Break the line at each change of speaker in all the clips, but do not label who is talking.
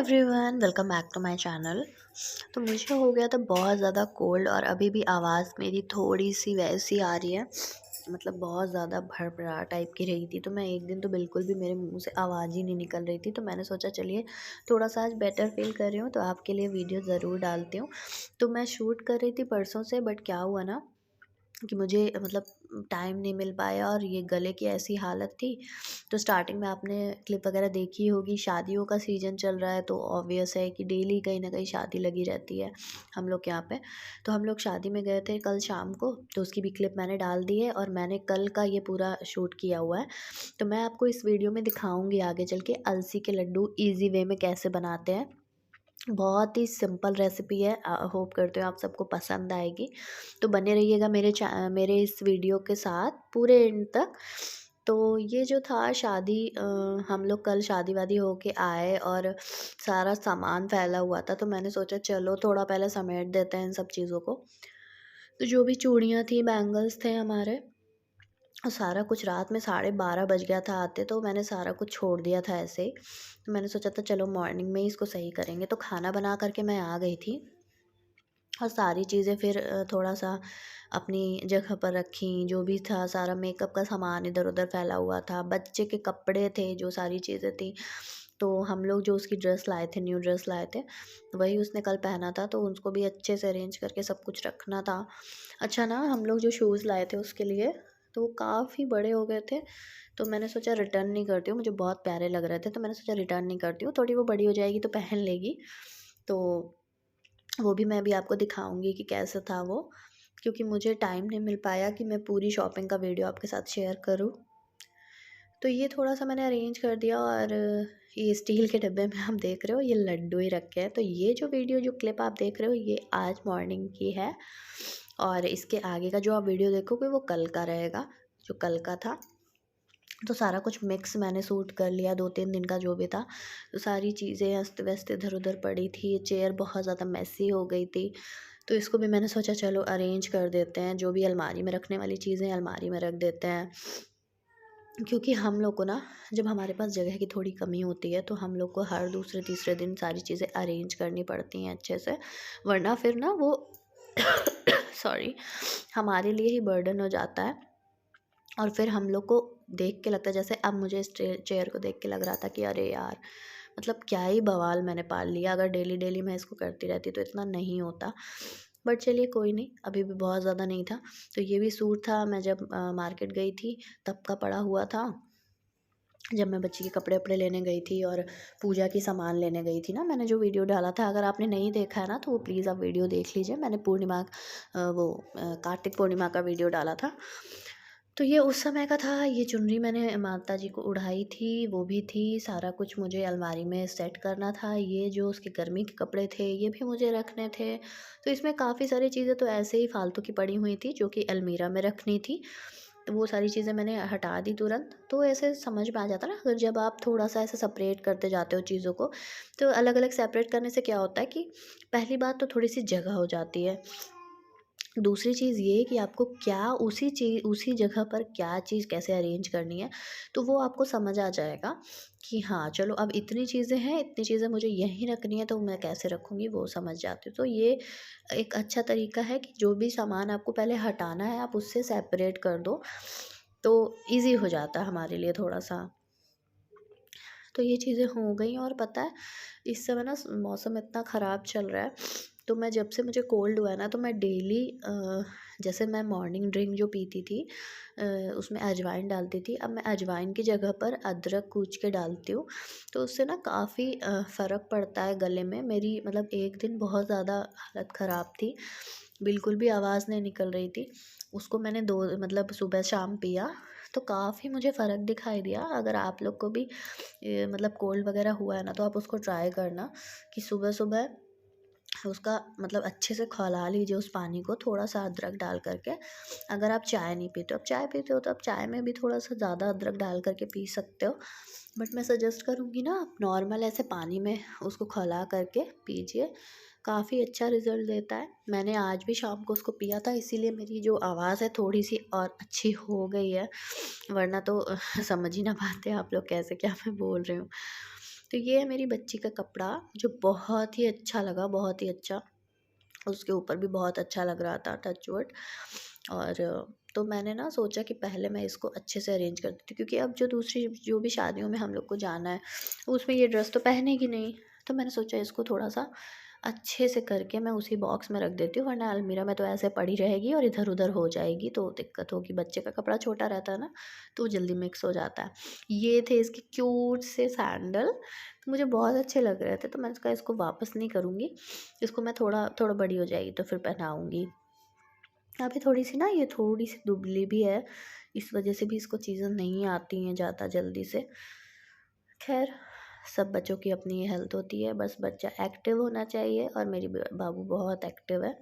Everyone, welcome back to my channel. तो मुझे हो गया था बहुत ज़्यादा कोल्ड और अभी भी आवाज़ मेरी थोड़ी सी वैसी आ रही है। मतलब बहुत ज़्यादा भड़बड़ा टाइप की रही थी। तो मैं एक दिन तो बिल्कुल भी मेरे मुंह से आवाज़ ही नहीं निकल रही थी। तो मैंने सोचा चलिए थोड़ा सा आज बेटर फील कर रही हूँ तो आपके लिए वीडियो ज़रूर डालती हूँ। तो मैं शूट कर रही थी परसों से, बट क्या हुआ ना कि मुझे मतलब टाइम नहीं मिल पाया और ये गले की ऐसी हालत थी। तो स्टार्टिंग में आपने क्लिप वगैरह देखी होगी, शादियों का सीज़न चल रहा है तो ऑब्वियस है कि डेली कहीं ना कहीं शादी लगी रहती है हम लोग के यहाँ पे। तो हम लोग शादी में गए थे कल शाम को, तो उसकी भी क्लिप मैंने डाल दी है और मैंने कल का ये पूरा शूट किया हुआ है। तो मैं आपको इस वीडियो में दिखाऊंगी आगे चल के अलसी के लड्डू ईजी वे में कैसे बनाते हैं। बहुत ही सिंपल रेसिपी है। होप करते हो आप सबको पसंद आएगी। तो बने रहिएगा मेरे इस वीडियो के साथ पूरे एंड तक। तो ये जो था शादी, हम लोग कल शादी वादी होके आए और सारा सामान फैला हुआ था। तो मैंने सोचा चलो थोड़ा पहले समेट देते हैं इन सब चीज़ों को। तो जो भी चूड़ियाँ थी, बैंगल्स थे हमारे, और सारा कुछ रात में 12:30 बज गया था आते, तो मैंने सारा कुछ छोड़ दिया था ऐसे ही। तो मैंने सोचा था चलो मॉर्निंग में ही इसको सही करेंगे। तो खाना बना करके मैं आ गई थी और सारी चीज़ें फिर थोड़ा सा अपनी जगह पर रखी। जो भी था सारा मेकअप का सामान इधर उधर फैला हुआ था, बच्चे के कपड़े थे, जो सारी चीज़ें थी। तो हम लोग जो उसकी ड्रेस लाए थे, न्यू ड्रेस लाए थे, वही उसने कल पहना था, तो उसको भी अच्छे से अरेंज करके सब कुछ रखना था। अच्छा ना, हम लोग जो शूज़ लाए थे उसके लिए, तो वो काफ़ी बड़े हो गए थे। तो मैंने सोचा रिटर्न नहीं करती हूँ, मुझे बहुत प्यारे लग रहे थे, तो मैंने सोचा रिटर्न नहीं करती हूँ, थोड़ी वो बड़ी हो जाएगी तो पहन लेगी। तो वो भी मैं अभी आपको दिखाऊँगी कि कैसा था वो, क्योंकि मुझे टाइम नहीं मिल पाया कि मैं पूरी शॉपिंग का वीडियो आपके साथ शेयर करूँ। तो ये थोड़ा-सा मैंने अरेंज कर दिया और ये स्टील के डब्बे में आप देख रहे हो ये लड्डू ही रखे हैं। तो ये जो वीडियो जो क्लिप आप देख रहे हो ये आज मॉर्निंग की है और इसके आगे का जो आप वीडियो देखोगे वो कल का रहेगा, जो कल का था। तो सारा कुछ मिक्स मैंने सूट कर लिया 2-3 दिन का जो भी था। तो सारी चीज़ें अस्त-व्यस्त इधर-उधर पड़ी थी, चेयर बहुत ज़्यादा मेसी हो गई थी। तो इसको भी मैंने सोचा चलो अरेंज कर देते हैं, जो भी अलमारी में रखने वाली चीज़ें अलमारी में रख देते हैं। क्योंकि हम लोग को ना, जब हमारे पास जगह की थोड़ी कमी होती है तो हम लोग को हर दूसरे तीसरे दिन सारी चीज़ें अरेंज करनी पड़ती हैं अच्छे से, वरना फिर ना वो सॉरी, हमारे लिए ही बर्डन हो जाता है। और फिर हम लोग को देख के लगता है, जैसे अब मुझे इस चेयर को देख के लग रहा था कि अरे यार, मतलब क्या ही बवाल मैंने पाल लिया। अगर डेली डेली मैं इसको करती रहती तो इतना नहीं होता। बट चलिए कोई नहीं, अभी भी बहुत ज़्यादा नहीं था। तो ये भी सूट था, मैं जब मार्केट गई थी तब का पड़ा हुआ था, जब मैं बच्ची के कपड़े वपड़े लेने गई थी और पूजा की सामान लेने गई थी ना। मैंने जो वीडियो डाला था, अगर आपने नहीं देखा है ना तो वो प्लीज़ आप वीडियो देख लीजिए। मैंने कार्तिक पूर्णिमा का वीडियो डाला था। तो ये उस समय का था। ये चुनरी मैंने माता जी को उड़ाई थी, वो भी थी। सारा कुछ मुझे अलमारी में सेट करना था। ये जो उसके गर्मी के कपड़े थे ये भी मुझे रखने थे। तो इसमें काफ़ी सारी चीज़ें तो ऐसे ही फालतू की पड़ी हुई थी जो कि अलमीरा में रखनी थी। तो वो सारी चीज़ें मैंने हटा दी तुरंत। तो ऐसे समझ में आ जाता ना, अगर जब आप थोड़ा-सा ऐसे सेपरेट करते जाते हो चीज़ों को, तो अलग-अलग सेपरेट करने से क्या होता है कि पहली बात तो थोड़ी-सी जगह हो जाती है। दूसरी चीज़ ये कि आपको क्या उसी जगह पर क्या चीज़ कैसे अरेंज करनी है, तो वो आपको समझ आ जाएगा कि हाँ, चलो अब इतनी चीज़ें हैं, इतनी चीज़ें मुझे यहीं रखनी है तो मैं कैसे रखूँगी वो समझ जाती हूँ। तो ये एक अच्छा तरीका है कि जो भी सामान आपको पहले हटाना है आप उससे सेपरेट कर दो, तो ईज़ी हो जाता है हमारे लिए थोड़ा-सा। तो ये चीज़ें हो गई। और पता है, इस समय ना मौसम इतना ख़राब चल रहा है, तो मैं जब से मुझे कोल्ड हुआ है ना तो मैं डेली जैसे मैं मॉर्निंग ड्रिंक जो पीती थी उसमें अजवाइन डालती थी, अब मैं अजवाइन की जगह पर अदरक कूच के डालती हूँ। तो उससे ना काफ़ी फ़र्क पड़ता है गले में। मेरी मतलब एक दिन बहुत ज़्यादा हालत ख़राब थी, बिल्कुल भी आवाज़ नहीं निकल रही थी। उसको मैंने दो मतलब सुबह शाम पिया तो काफ़ी मुझे फ़र्क दिखाई दिया। अगर आप लोग को भी मतलब कोल्ड वगैरह हुआ है ना तो आप उसको ट्राई करना कि सुबह-सुबह उसका मतलब अच्छे से खौला लीजिए उस पानी को, थोड़ा-सा अदरक डाल कर के। अगर आप चाय नहीं पीते हो, अब चाय पीते हो तो आप चाय में भी थोड़ा-सा ज़्यादा अदरक डाल कर के पी सकते हो। बट मैं सजेस्ट करूँगी ना, आप नॉर्मल ऐसे पानी में उसको खौला करके पीजिए, काफ़ी अच्छा रिज़ल्ट देता है। मैंने आज भी शाम को उसको पिया था, इसीलिए मेरी जो आवाज़ है थोड़ी-सी और अच्छी हो गई है, वरना तो समझ ही ना पाते आप लोग कैसे क्या मैं बोल रही हूँ। तो ये है मेरी बच्ची का कपड़ा, जो बहुत ही अच्छा लगा, बहुत ही अच्छा। उसके ऊपर भी बहुत अच्छा लग रहा था, टच वुड। और तो मैंने ना सोचा कि पहले मैं इसको अच्छे से अरेंज कर देती हूँ, क्योंकि अब जो दूसरी जो भी शादियों में हम लोग को जाना है, उसमें ये ड्रेस तो पहनेगी नहीं। तो मैंने सोचा इसको थोड़ा सा अच्छे से करके मैं उसी बॉक्स में रख देती हूँ, वरना अलमीरा में तो ऐसे पड़ी रहेगी और इधर उधर हो जाएगी तो दिक्कत होगी। बच्चे का कपड़ा छोटा रहता है ना, तो वो जल्दी मिक्स हो जाता है। ये थे इसके क्यूट से सैंडल, तो मुझे बहुत अच्छे लग रहे थे, तो मैंने कहा इसको वापस नहीं करूँगी, इसको मैं थोड़ा थोड़ा बड़ी हो जाएगी तो फिर पहनाऊँगी। अभी थोड़ी सी ना ये थोड़ी सी दुबली भी है, इस वजह से भी इसको चीज़ें नहीं आती हैं ज़्यादा जल्दी से। खैर, सब बच्चों की अपनी हेल्थ होती है, बस बच्चा एक्टिव होना चाहिए, और मेरी बाबू बहुत एक्टिव है।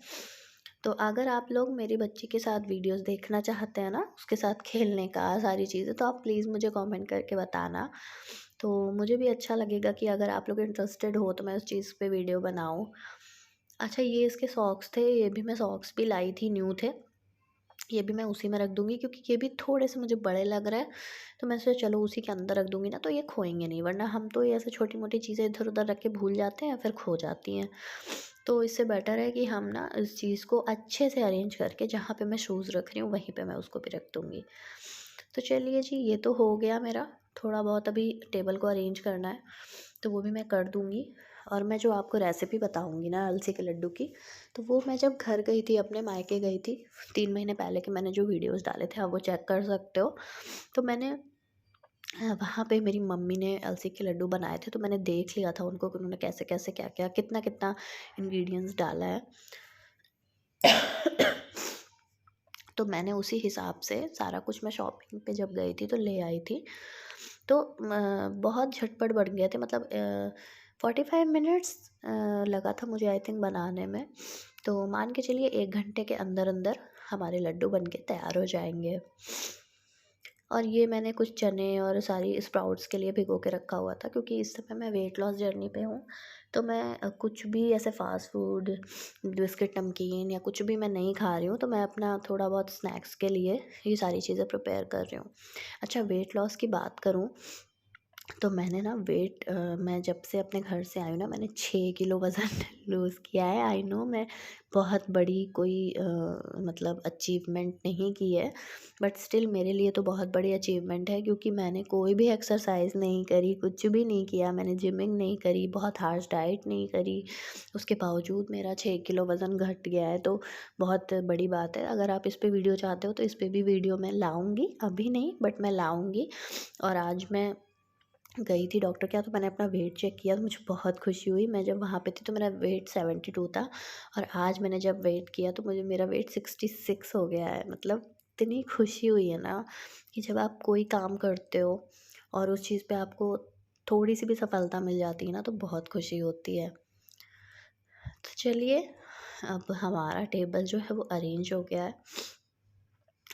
तो अगर आप लोग मेरी बच्ची के साथ वीडियोस देखना चाहते हैं ना, उसके साथ खेलने का सारी चीज़ें, तो आप प्लीज़ मुझे कमेंट करके बताना। तो मुझे भी अच्छा लगेगा कि अगर आप लोग इंटरेस्टेड हो तो मैं उस चीज़ पे वीडियो बनाऊँ। अच्छा, ये इसके सॉक्स थे, ये भी मैं सॉक्स भी लाई थी, न्यू थे। ये भी मैं उसी में रख दूँगी, क्योंकि ये भी थोड़े से मुझे बड़े लग रहे हैं, तो मैं सोचा चलो उसी के अंदर रख दूँगी ना, तो ये खोएँगे नहीं, वरना हम तो ये ऐसे छोटी-मोटी चीज़ें इधर-उधर रख के भूल जाते हैं, फिर खो जाती हैं। तो इससे बेटर है कि हम ना इस चीज़ को अच्छे से अरेंज करके, जहाँ पे मैं शूज़ रख रही हूँ वहीं पे मैं उसको भी रख दूँगी। तो चलिए जी, ये तो हो गया मेरा, थोड़ा बहुत अभी टेबल को अरेंज करना है, तो वो भी मैं कर दूँगी। और मैं जो आपको रेसिपी बताऊँगी ना अलसी के लड्डू की, तो वो मैं जब घर गई थी, अपने मायके गई थी 3 महीने पहले के, मैंने जो वीडियोज़ डाले थे आप वो चेक कर सकते हो। तो मैंने वहाँ पे मेरी मम्मी ने अलसी के लड्डू बनाए थे, तो मैंने देख लिया था उनको कि उन्होंने कैसे-कैसे, क्या-क्या, कितना-कितना इंग्रीडिएंट्स डाला है। तो मैंने उसी हिसाब से सारा कुछ, मैं शॉपिंग पे जब गई थी तो ले आई थी। तो बहुत झटपट बन गए थे, मतलब 45 मिनट्स लगा था मुझे आई थिंक बनाने में। तो मान के चलिए 1 घंटे के अंदर-अंदर हमारे लड्डू बन के तैयार हो जाएँगे। और ये मैंने कुछ चने और सारी स्प्राउट्स के लिए भिगो के रखा हुआ था, क्योंकि इस समय मैं वेट लॉस जर्नी पे हूँ। तो मैं कुछ भी ऐसे फ़ास्ट फूड, बिस्किट, नमकीन या कुछ भी मैं नहीं खा रही हूँ, तो मैं अपना थोड़ा बहुत स्नैक्स के लिए ये सारी चीज़ें प्रिपेयर कर रही हूँ। अच्छा, वेट लॉस की बात करूँ, तो मैंने ना मैं जब से अपने घर से आई हूँ ना, मैंने 6 किलो वज़न लूज़ किया है। आई नो मैं बहुत बड़ी कोई मतलब अचीवमेंट नहीं की है, बट स्टिल मेरे लिए तो बहुत बड़ी अचीवमेंट है, क्योंकि मैंने कोई भी एक्सरसाइज़ नहीं करी, कुछ भी नहीं किया, मैंने जिमिंग नहीं करी, बहुत हार्श डाइट नहीं करी, उसके बावजूद मेरा 6 किलो वज़न घट गया है, तो बहुत बड़ी बात है। अगर आप इस पे वीडियो चाहते हो तो इस पे भी वीडियो मैं लाऊँगी, अभी नहीं बट मैं लाऊँगी। और आज मैं गई थी डॉक्टर के यहाँ, तो मैंने अपना वेट चेक किया, तो मुझे बहुत खुशी हुई। मैं जब वहाँ पे थी तो मेरा वेट 72 था, और आज मैंने जब वेट किया तो मुझे मेरा वेट 66 हो गया है। मतलब इतनी खुशी हुई है ना, कि जब आप कोई काम करते हो और उस चीज़ पे आपको थोड़ी सी भी सफलता मिल जाती है ना, तो बहुत खुशी होती है। तो चलिए, अब हमारा टेबल जो है वो अरेंज हो गया है,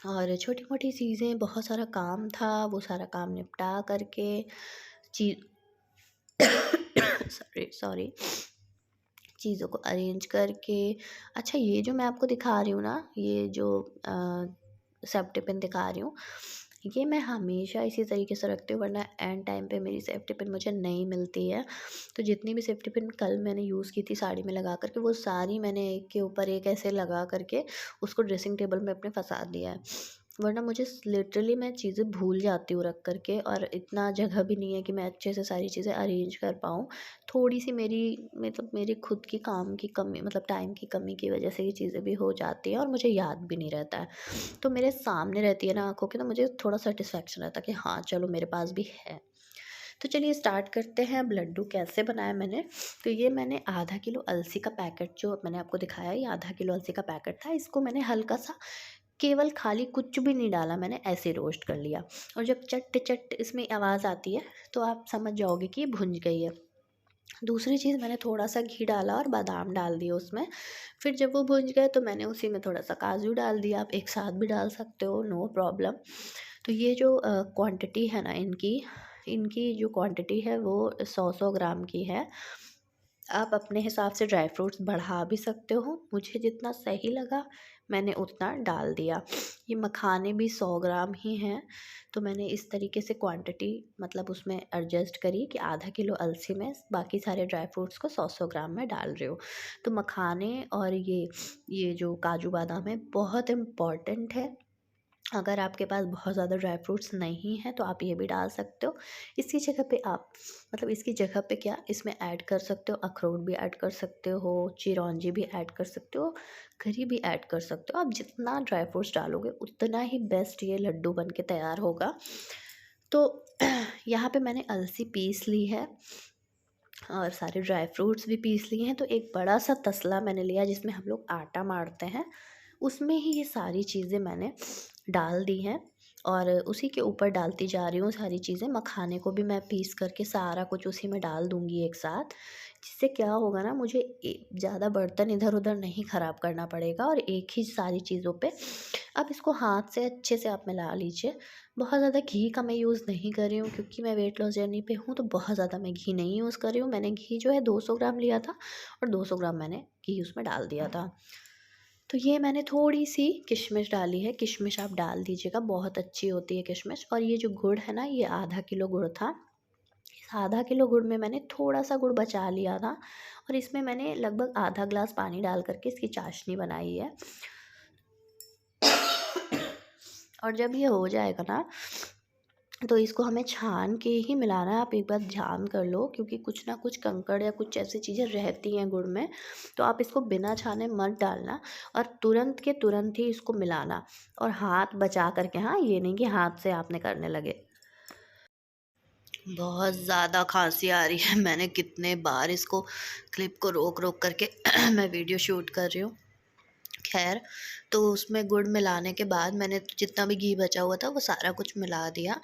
और छोटी मोटी चीज़ें, बहुत सारा काम था, वो सारा काम निपटा करके ची सॉरी सॉरी चीज़ों को अरेंज करके। अच्छा, ये जो मैं आपको दिखा रही हूँ ना, ये जो सेफ्टी पिन दिखा रही हूँ, ये मैं हमेशा इसी तरीके से रखती हूँ, वरना एंड टाइम पे मेरी सेफ्टी पिन मुझे नहीं मिलती है। तो जितनी भी सेफ्टी पिन कल मैंने यूज़ की थी साड़ी में लगा करके, वो सारी मैंने एक के ऊपर एक ऐसे लगा करके उसको ड्रेसिंग टेबल में अपने फंसा दिया है, वरना मुझे लिटरली मैं चीज़ें भूल जाती हूँ रख करके, और इतना जगह भी नहीं है कि मैं अच्छे से सारी चीज़ें अरेंज कर पाऊँ। थोड़ी सी मेरी, मतलब मेरी खुद की काम की कमी, मतलब टाइम की कमी की वजह से ये चीज़ें भी हो जाती हैं, और मुझे याद भी नहीं रहता है। तो मेरे सामने रहती है ना आँखों के, तो मुझे थोड़ा सेटिस्फेक्शन रहता है कि हाँ चलो मेरे पास भी है। तो चलिए स्टार्ट करते हैं। अब लड्डू कैसे बनाया मैंने, तो ये मैंने आधा किलो अलसी का पैकेट, जो मैंने आपको दिखाया, ये आधा किलो अलसी का पैकेट था। इसको मैंने हल्का सा, केवल खाली कुछ भी नहीं डाला मैंने, ऐसे रोस्ट कर लिया, और जब चट चट इसमें आवाज़ आती है तो आप समझ जाओगे कि ये भुन गई है। दूसरी चीज़, मैंने थोड़ा सा घी डाला और बादाम डाल दिए उसमें। फिर जब वो भुन गए तो मैंने उसी में थोड़ा सा काजू डाल दिया, आप एक साथ भी डाल सकते हो, नो प्रॉब्लम। तो ये जो क्वांटिटी है ना इनकी, इनकी जो क्वांटिटी है वो 100-100 ग्राम की है। आप अपने हिसाब से ड्राई फ्रूट्स बढ़ा भी सकते हो, मुझे जितना सही लगा मैंने उतना डाल दिया। ये मखाने भी 100 ग्राम ही हैं, तो मैंने इस तरीके से क्वांटिटी मतलब उसमें एडजस्ट करी कि आधा किलो अलसी में बाकी सारे ड्राई फ्रूट्स को 100-100 ग्राम में डाल रही हूँ। तो मखाने और ये जो काजू बादाम है बहुत इम्पॉर्टेंट है। अगर आपके पास बहुत ज़्यादा ड्राई फ्रूट्स नहीं हैं तो आप ये भी डाल सकते हो। इसकी जगह पे आप मतलब इसकी जगह पे क्या इसमें ऐड कर सकते हो, अखरोट भी ऐड कर सकते हो, चिरौंजी भी ऐड कर सकते हो, गरी भी ऐड कर सकते हो। आप जितना ड्राई फ्रूट्स डालोगे उतना ही बेस्ट ये लड्डू बन के तैयार होगा। तो यहाँ पे मैंने अलसी पीस ली है और सारे ड्राई फ्रूट्स भी पीस लिए हैं। तो एक बड़ा सा तसला मैंने लिया जिसमें हम लोग आटा मारते हैं, उसमें ही ये सारी चीज़ें मैंने डाल दी हैं और उसी के ऊपर डालती जा रही हूँ सारी चीज़ें। मखाने को भी मैं पीस करके सारा कुछ उसी में डाल दूँगी एक साथ, जिससे क्या होगा ना मुझे ज़्यादा बर्तन इधर उधर नहीं ख़राब करना पड़ेगा और एक ही सारी चीज़ों पे अब इसको हाथ से अच्छे से आप मिला लीजिए। बहुत ज़्यादा घी का मैं यूज़ नहीं कर रही हूँ क्योंकि मैं वेट लॉस जर्नी पे हूँ, तो बहुत ज़्यादा मैं घी नहीं यूज़ कर रही हूँ। मैंने घी जो है 200 ग्राम लिया था और 200 ग्राम मैंने घी उसमें डाल दिया था। तो ये मैंने थोड़ी-सी किशमिश डाली है, किशमिश आप डाल दीजिएगा, बहुत अच्छी होती है किशमिश। और ये जो गुड़ है ना, ये आधा किलो गुड़ था। इस आधा किलो गुड़ में मैंने थोड़ा-सा गुड़ बचा लिया था और इसमें मैंने लगभग आधा ग्लास पानी डाल कर के इसकी चाशनी बनाई है। और जब ये हो जाएगा ना तो इसको हमें छान के ही मिलाना है। आप एक बार ध्यान कर लो क्योंकि कुछ ना कुछ कंकड़ या कुछ ऐसी चीज़ें रहती हैं गुड़ में, तो आप इसको बिना छाने मत डालना और तुरंत के तुरंत ही इसको मिलाना और हाथ बचा करके। हाँ, ये नहीं कि हाथ से आपने करने लगे। बहुत ज़्यादा खांसी आ रही है, मैंने कितने बार इसको क्लिप को रोक रोक करके मैं वीडियो शूट कर रही हूँ। खैर, तो उसमें गुड़ मिलाने के बाद मैंने जितना भी घी बचा हुआ था वो सारा कुछ मिला दिया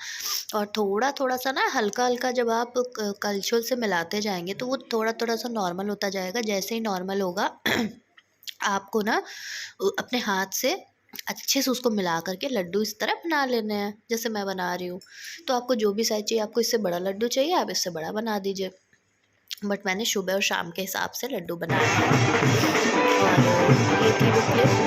और थोड़ा-थोड़ा सा ना हल्का-हल्का जब आप क कलछुल से मिलाते जाएँगे तो वो थोड़ा-थोड़ा सा नॉर्मल होता जाएगा। जैसे ही नॉर्मल होगा आपको ना अपने हाथ से अच्छे से उसको मिला कर के लड्डू इस तरह बना लेने हैं, जैसे मैं बना रही हूँ। तो आपको जो भी साइज़ चाहिए, आपको इससे बड़ा लड्डू चाहिए, आप इससे बड़ा बना दीजिए। बट मैंने सुबह और शाम के हिसाब से लड्डू बनाए हैं। और ये थी वो क्लिप